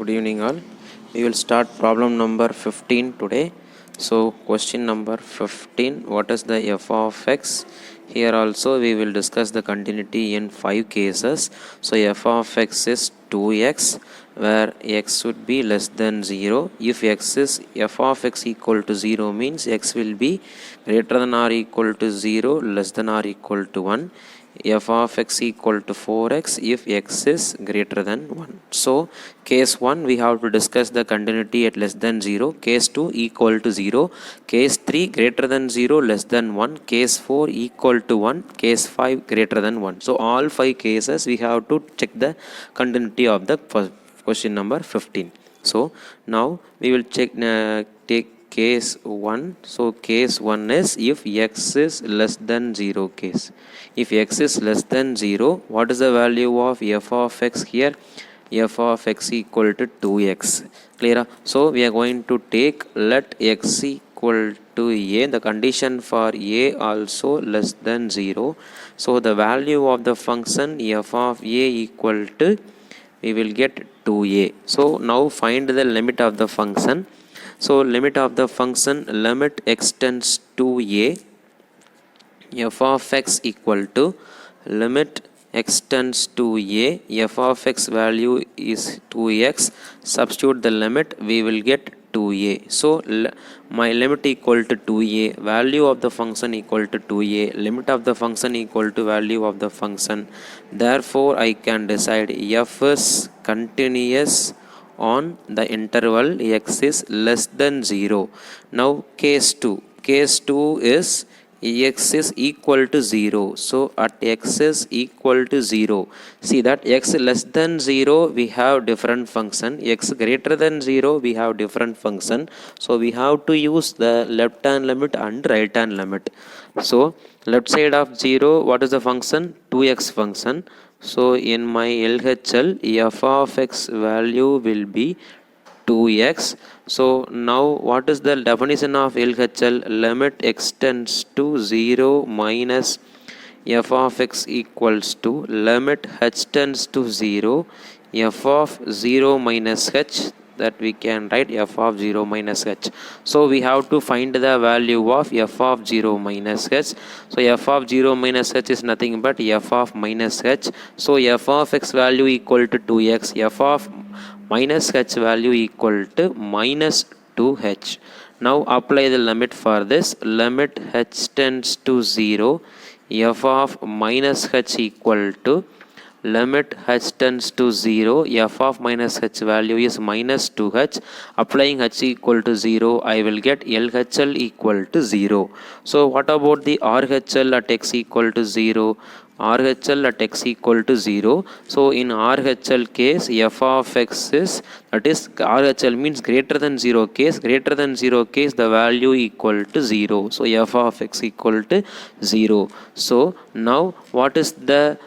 Good evening all. We will start problem number 15 today. So question number 15, what is the f of x? Here also we will discuss the continuity in 5 cases. So f of x is 2x where x should be less than 0. If x is f of x equal to 0 means x will be greater than or equal to 0, less than or equal to 1. F of x equal to 4x if x is greater than 1. So case 1 we have to discuss the continuity at less than 0, case 2 equal to 0, case 3 greater than 0, less than 1, case 4 equal to 1, case 5 greater than 1. So all 5 cases we have to check the continuity of the question number 15. So now we will take case 1. So case 1 is if x is less than 0 case. If x is less than 0, what is the value of f of x here? F of x equal to 2x. Clear? So we are going to take let x equal to a. The condition for a also less than 0. So the value of the function f of a equal to, we will get 2a. So now find the limit of the function. So limit of the function, limit x tends to a, f of x equal to limit x tends to a, f of x value is 2x, substitute the limit, we will get 2a. So my limit equal to 2a, value of the function equal to 2a, limit of the function equal to value of the function. Therefore I can decide f is continuous on the interval x is less than 0. Now case 2 is x is equal to 0. So at x is equal to 0, see that x less than 0 we have different function, x greater than 0 we have different function. So we have to use the left hand limit and right hand limit. So left side of 0, what is the function? 2x function. So in my LHL, f of x value will be 2x. So now what is the definition of LHL? Limit x tends to 0 minus f of x equals to limit h tends to 0, f of 0 minus h, that we can write f of 0 minus h. So we have to find the value of f of 0 minus h. So f of 0 minus h is nothing but f of minus h. So f of x value equal to 2x, f of minus h value equal to minus 2h. Now apply the limit for this. Limit h tends to 0, f of minus h equal to limit h tends to 0, f of minus h value is minus 2h. Applying h equal to 0, I will get LHL equal to 0. So what about the RHL at x equal to 0? RHL at x equal to 0. So in RHL case, f of x is, that is RHL means greater than 0 case, the value equal to 0. So f of x equal to 0. So now what is the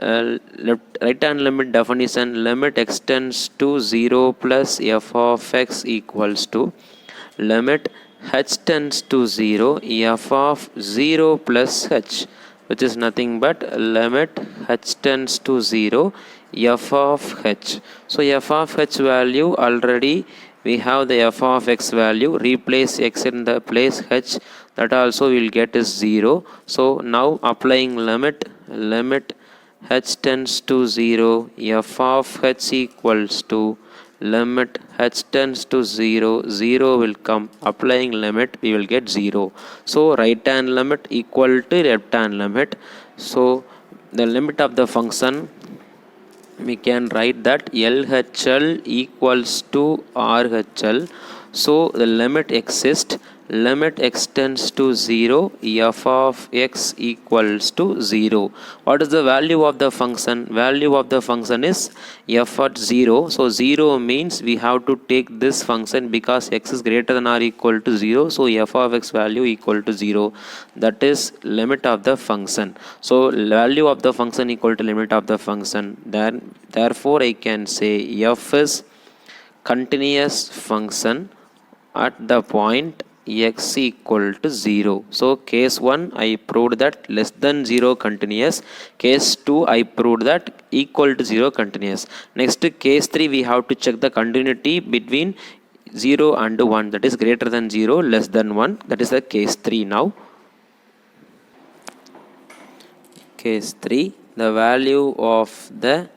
right hand limit definition? Limit x tends to 0 plus f of x equals to limit h tends to 0, f of 0 plus h, which is nothing but limit h tends to 0, f of h. So f of h value, already we have the f of x value, replace x in the place h, that also will get is 0. So now applying limit h tends to 0, f of h equals to limit h tends to 0, 0 will come, applying limit we will get 0. So right hand limit equal to left hand limit. So the limit of the function, we can write that LHL equals to RHL. So the limit exists, limit x tends to 0, f of x equals to 0. What is the value of the function? Value of the function is f at 0. So 0 means we have to take this function because x is greater than or equal to 0. So f of x value equal to 0. That is limit of the function. So value of the function equal to limit of the function. Then therefore I can say f is continuous function at the point x equal to 0. So case 1 I proved that less than 0 continuous. Case 2 I proved that equal to 0 continuous. Next case 3 we have to check the continuity between 0 and 1, that is greater than 0 less than 1, that is the case 3 now. Case 3, the value of the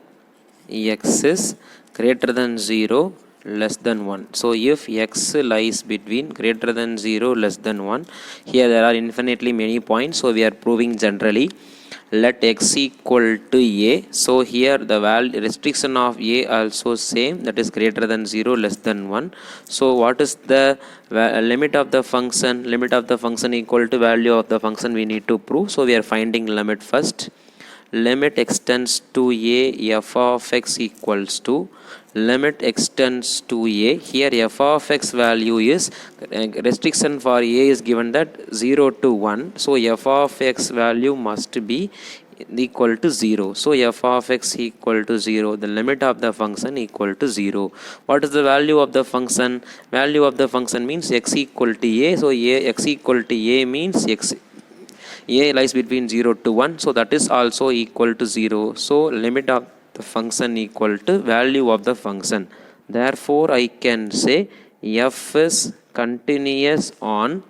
x is greater than 0 less than 1. So if x lies between greater than 0 less than 1, here there are infinitely many points, so we are proving generally. Let x equal to a. So here the value restriction of a also same, that is greater than 0 less than 1. So what is the limit of the function? Limit of the function equal to value of the function we need to prove. So we are finding limit first. Limit extends to a, f of x equals to, limit extends to a. Here f of x value is, restriction for a is given that 0 to 1. So f of x value must be equal to 0. So f of x equal to 0. The limit of the function equal to 0. What is the value of the function? Value of the function means x equal to a. So x equal to a means a lies between 0 to 1, so that is also equal to 0. So limit of the function equal to value of the function. Therefore I can say f is continuous on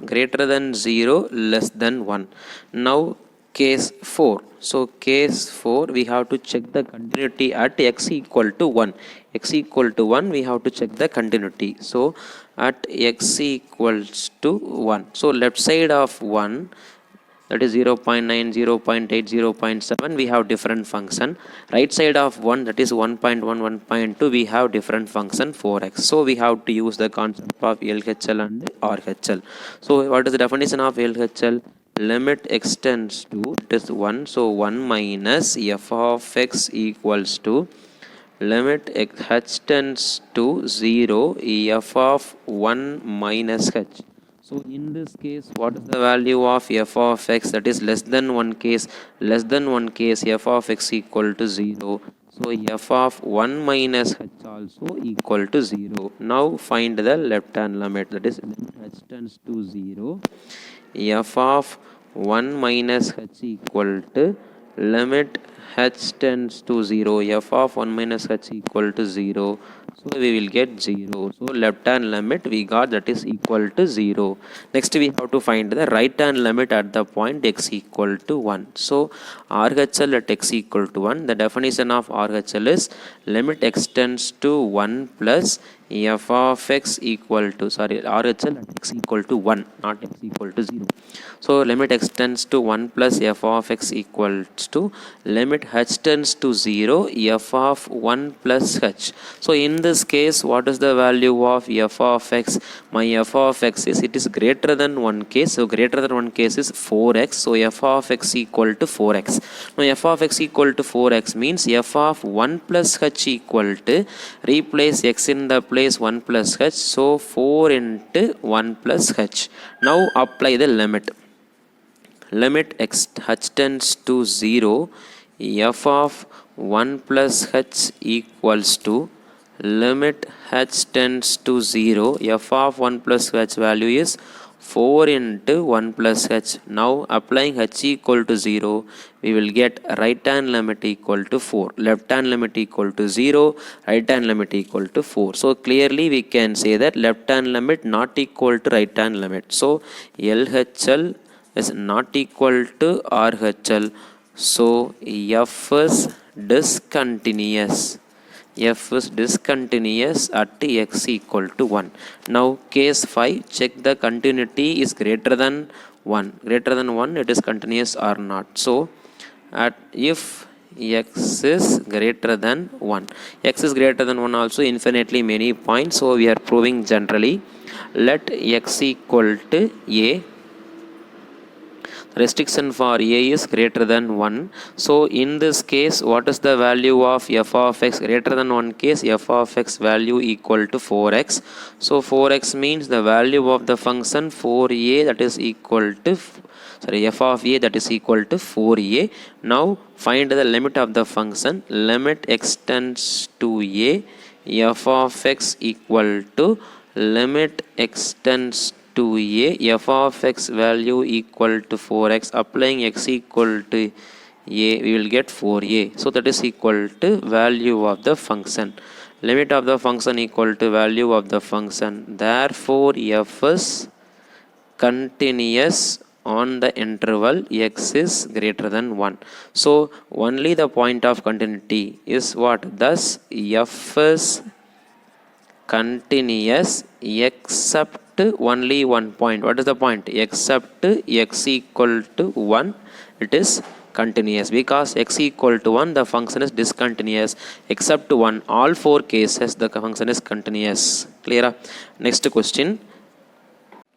greater than 0 less than 1. Now case 4. So case 4 we have to check the continuity at x equal to 1. X equal to 1 we have to check the continuity. So at x equals to 1. So left side of 1, that is 0 0.9, 0 0.8, 0 0.7, we have different function. Right side of 1, that is 1.1, 1.2, we have different function 4x. So we have to use the concept of LHL and RHL. So what is the definition of LHL? Limit extends to, it is 1, so 1 minus f of x equals to limit h tends to 0 f of 1 minus h. So in this case, what is the value of f of x? That is less than 1 case, f of x equal to 0. So f of 1 minus h also equal to 0. Now find the left hand limit, that is limit h tends to 0. F of 1 minus h equal to limit h tends to 0. F of 1 minus h equal to 0. So we will get 0. So left hand limit we got, that is equal to 0. Next we have to find the right hand limit at the point x equal to 1. So RHL at x equal to 1. The definition of RHL is limit extends to 1 plus f of x equal to, RHL at x equal to 1, not x equal to 0. So limit extends to 1 plus f of x equals to limit h tends to 0 f of 1 plus h. So in this case, what is the value of f of x? My f of x is, it is greater than 1 case. So greater than 1 case is 4x. So f of x equal to 4x. Now f of x equal to 4x means f of 1 plus h equal to, replace x in the place 1 plus h. So 4 into 1 plus h. Now apply the limit. Limit h tends to 0 f of 1 plus h equals to limit h tends to 0 f of 1 plus h value is 4 into 1 plus h. Now applying h equal to 0, we will get right hand limit equal to 4, left hand limit equal to 0, right hand limit equal to 4. So clearly we can say that left hand limit not equal to right hand limit. So LHL is not equal to RHL. So f is discontinuous. F is discontinuous at x equal to 1. Now case 5, check the continuity is greater than 1. Greater than 1, it is continuous or not. So if x is greater than 1. X is greater than 1 also infinitely many points. So we are proving generally. Let x equal to a. Restriction for a is greater than 1. So in this case, what is the value of f of x? Greater than 1 case, f of x value equal to 4x. So 4x means the value of the function 4a, that is equal to, f of a, that is equal to 4a. Now find the limit of the function. Limit x tends to a, f of x equal to limit extends to a, f of x value equal to 4x, applying x equal to a, we will get 4a. So that is equal to value of the function. Limit of the function equal to value of the function. Therefore, f is continuous on the interval x is greater than 1. So only the point of continuity is what? Thus f is continuous except only one point. What is the point? Except x equal to 1, it is continuous. Because x equal to 1, the function is discontinuous. Except 1, all 4 cases the function is continuous. Clear? Next question.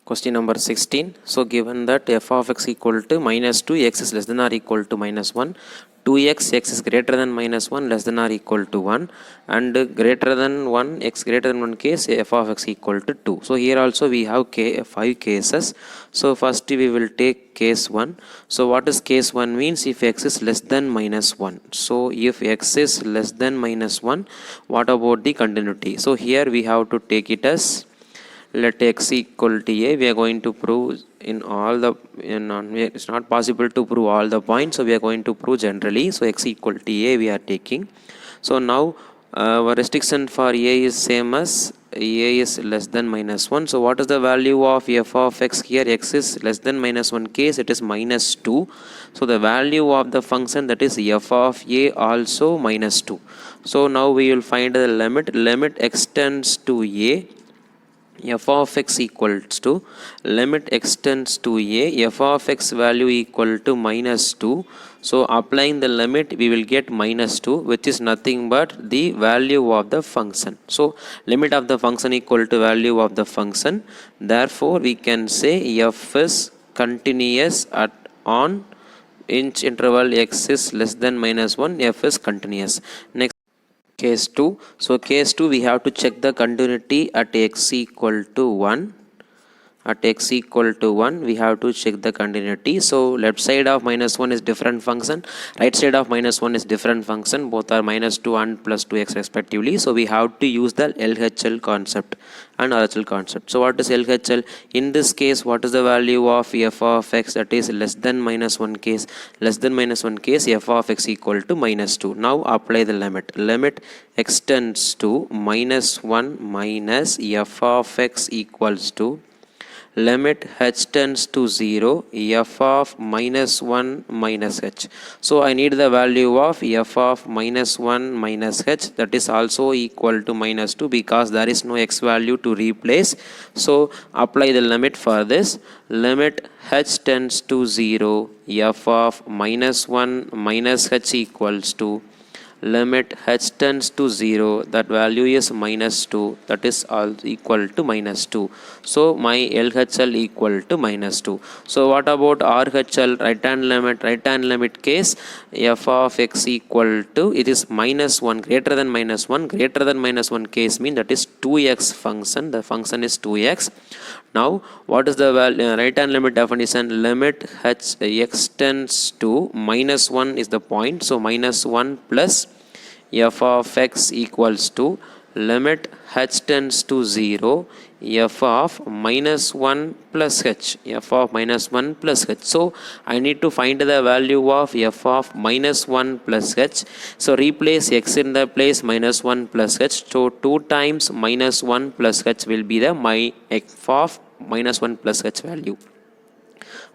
Question number 16. So given that f of x equal to minus 2, x is less than or equal to minus 1, 2x, x is greater than minus 1, less than or equal to 1, and greater than 1, x greater than 1 case, f of x equal to 2. So here also we have 5 cases. So first we will take case 1. So what is case 1 means? If x is less than minus 1. So if x is less than minus 1, what about the continuity? So here we have to take it as, let x equal to a. We are going to prove in all the, it's not possible to prove all the points, so we are going to prove generally. So x equal to a we are taking. So now our restriction for a is same as a is less than minus 1. So what is the value of f of x here? X is less than minus 1 case, it is minus 2. So the value of the function, that is f of a, also minus 2. So now we will find the limit. Limit extends to a, f of x equals to, limit extends to a, f of x value equal to minus 2. So applying the limit, we will get minus 2, which is nothing but the value of the function. So limit of the function equal to value of the function. Therefore we can say f is continuous at on inch interval x is less than minus 1, f is continuous. Next, case 2. So case 2, we have to check the continuity at x equal to 1. At x equal to 1, we have to check the continuity. So left side of minus 1 is different function, right side of minus 1 is different function. Both are minus 2 and plus 2x respectively. So we have to use the LHL concept and RHL concept. So what is LHL? In this case, what is the value of f of x? That is less than minus 1 case. Less than minus 1 case, f of x equal to minus 2. Now apply the limit. Limit extends to minus 1 minus f of x equals to, limit h tends to 0, f of minus 1 minus h. So I need the value of f of minus 1 minus h, that is also equal to minus 2, because there is no x value to replace. So apply the limit for this. Limit h tends to 0, f of minus 1 minus h equals to, limit h tends to 0, that value is minus 2, that is all equal to minus 2. So my LHL equal to minus 2. So what about RHL, right hand limit? Right hand limit case, f of x equal to, it is minus 1, greater than minus 1. Greater than minus 1 case mean that is 2x function, the function is 2x. Now what is the value, right hand limit definition? Limit x tends to minus 1 is the point, so minus 1 plus f of x equals to, limit h tends to 0, f of minus 1 plus h, f of minus 1 plus h. So I need to find the value of f of minus 1 plus h. So replace x in the place minus 1 plus h. So 2 times minus 1 plus h will be the my f of minus 1 plus h value.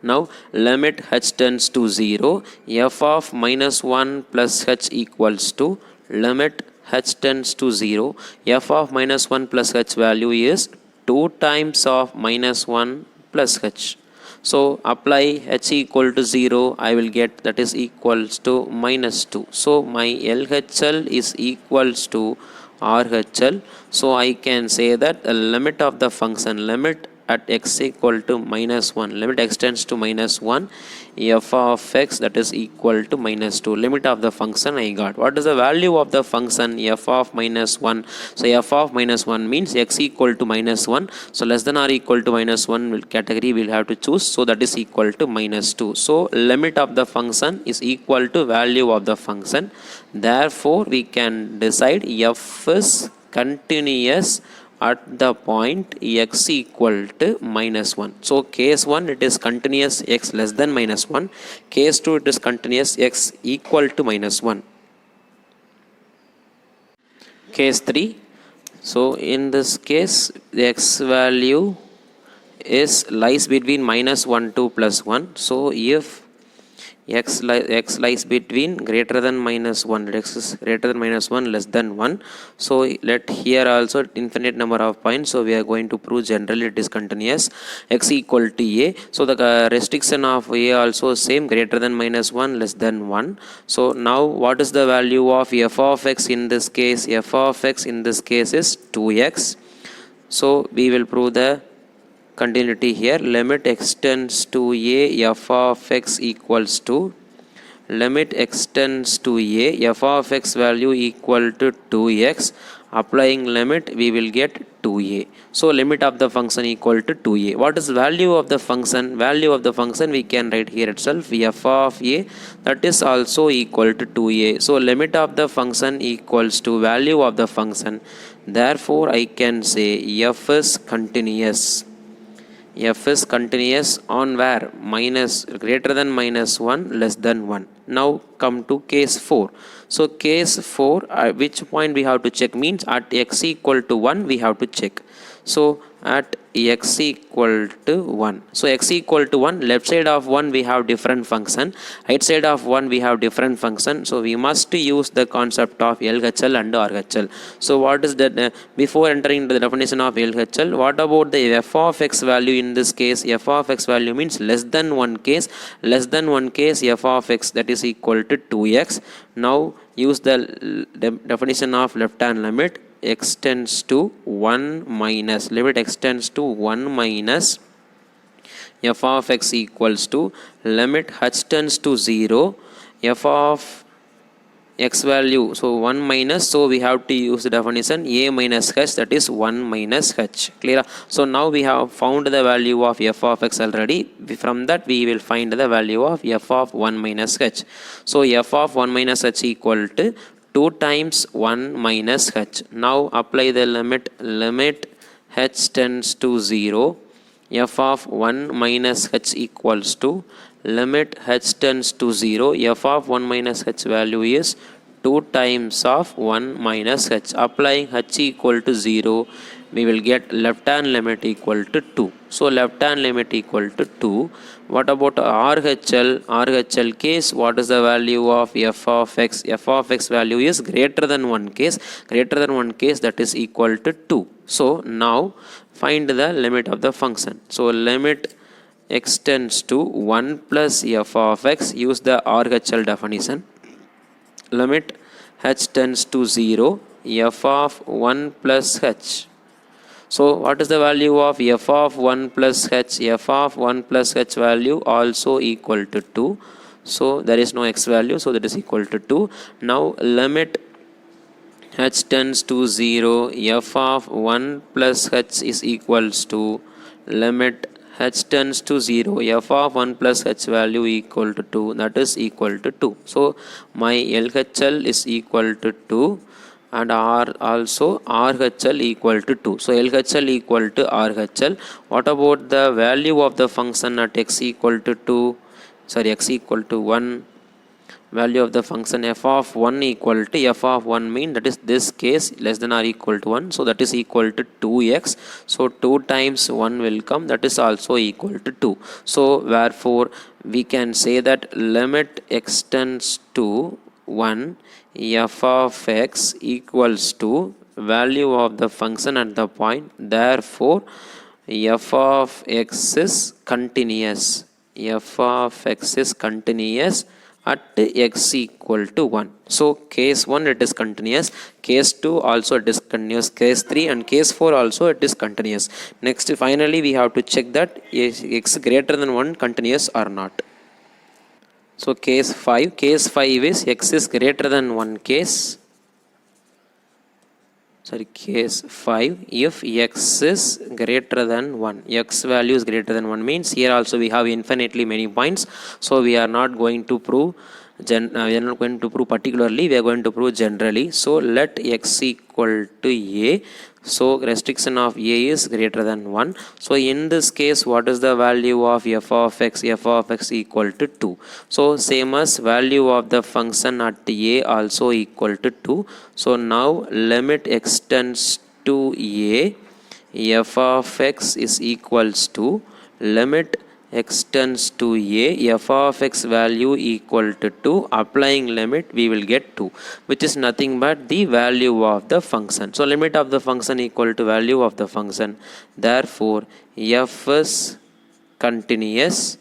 Now limit h tends to 0, f of minus 1 plus h equals to, limit h tends to 0, f of minus 1 plus h value is 2 times of minus 1 plus h. So apply h equal to 0, I will get, that is equals to minus 2. So my LHL is equals to RHL. So I can say that the limit of the function, limit at x equal to minus 1, limit extends to minus 1, f of x, that is equal to minus 2. Limit of the function I got. What is the value of the function? F of minus 1. So f of minus 1 means x equal to minus 1. So less than or equal to minus 1 category we'll have to choose. So that is equal to minus 2. So limit of the function is equal to value of the function. Therefore we can decide f is continuous at the point x equal to minus 1. So case 1 it is continuous x less than minus 1. Case 2 it is continuous x equal to minus 1. Case 3. So in this case the x value is lies between minus 1 to plus 1. So if x lies between greater than minus 1, x is greater than minus 1 less than 1. So let here also infinite number of points. So we are going to prove generally it is continuous x equal to a. So the restriction of a also same, greater than minus 1 less than 1. So now what is the value of f of x in this case? F of x in this case is 2x. So we will prove the continuity here. Limit extends to a f of x equals to, limit extends to a f of x value equal to 2x. Applying limit we will get 2a. So limit of the function equal to 2a. What is value of the function? Value of the function we can write here itself, f of a, that is also equal to 2a. So limit of the function equals to value of the function. Therefore I can say f is continuous. F is continuous on where? Minus, greater than minus 1 less than 1. Now come to case 4. So case 4, which point we have to check means at x equal to 1 we have to check. So at x equal to 1. So x equal to 1, left side of 1 we have different function, right side of 1 we have different function. So we must use the concept of LHL and RHL. So what is that? Before entering the definition of LHL, what about the f of x value in this case? F of x value means less than 1 case, less than 1 case f of x, that is equal to 2x. Now use the definition of left hand limit. X tends to 1 minus, limit x tends to 1 minus f of x equals to limit h tends to 0, f of x value, so 1 minus, so we have to use the definition a minus h, that is 1 minus h. Clear? So now we have found the value of f of x already. From that we will find the value of f of 1 minus h. So f of 1 minus h equal to 2 times 1 minus h. Now apply the limit, limit h tends to 0, f of 1 minus h equals to limit h tends to 0, f of 1 minus h value is 2 times of 1 minus h. Applying h equal to 0, we will get left hand limit equal to 2. So left hand limit equal to 2. What about RHL? RHL case, what is the value of f of x? F of x value is greater than 1 case, greater than 1 case, that is equal to 2. So now find the limit of the function. So limit x tends to 1 plus f of x, use the RHL definition. Limit h tends to 0, f of 1 plus h. So what is the value of f of 1 plus h? F of 1 plus h value also equal to 2. So there is no x value, so that is equal to 2. Now limit h tends to 0, f of 1 plus h is equals to limit h tends to 0, f of 1 plus h value equal to 2, that is equal to 2. So my LHL is equal to 2 and R also RHL equal to 2. So LHL equal to RHL. What about the value of the function at x equal to 2? Sorry, x equal to 1. Value of the function f of 1 equal to f of 1 mean, that is this case less than or equal to 1. So that is equal to 2x. So 2 times 1 will come, that is also equal to 2. So wherefore we can say that limit x tends to 1, f of x equals to value of the function at the point. Therefore f of x is continuous. F of x is continuous at x equal to 1. So case 1 it is continuous, case 2 also it is continuous, case 3 and case 4 also it is continuous. Next finally we have to check that is x greater than 1 continuous or not. So case 5 is x is greater than 1 case. Sorry, case 5, if x is greater than 1, x value is greater than 1 means here also we have infinitely many points. So we are not going to prove we are not going to prove particularly, we are going to prove generally. So let x equal to a. So restriction of a is greater than 1. So in this case, what is the value of f of x? F of x equal to 2. So same as value of the function at a also equal to 2. So now limit extends to a, f of x is equals to limit extends to a, f of x value equal to 2, applying limit we will get 2, which is nothing but the value of the function. So limit of the function equal to value of the function, therefore f is continuous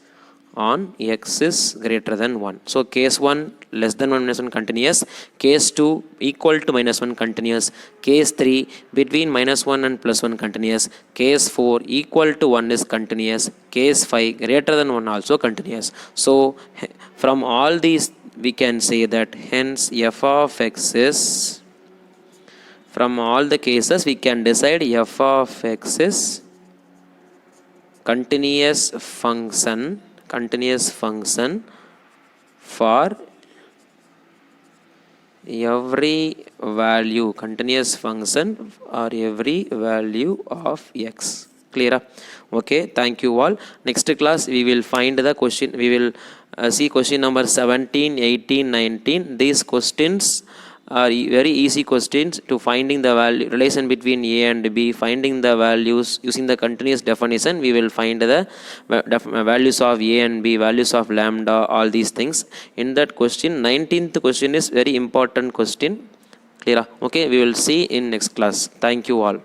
on x is greater than 1. So case 1 less than 1 minus 1 continuous, case 2 equal to minus 1 continuous, case 3 between minus 1 and plus 1 continuous, case 4 equal to 1 is continuous, case 5 greater than 1 also continuous. So from all these we can say that hence f of x is, from all the cases we can decide f of x is continuous function for every value, continuous function or every value of x. Clear? Okay, thank you all. Next class we will find the question, we will see question number 17, 18, 19. These questions are very easy questions to finding the value relation between a and b, finding the values using the continuous definition. We will find the values of a and b, values of lambda, all these things in that question. 19th question is very important question. Clear? Okay, we will see in next class. Thank you all.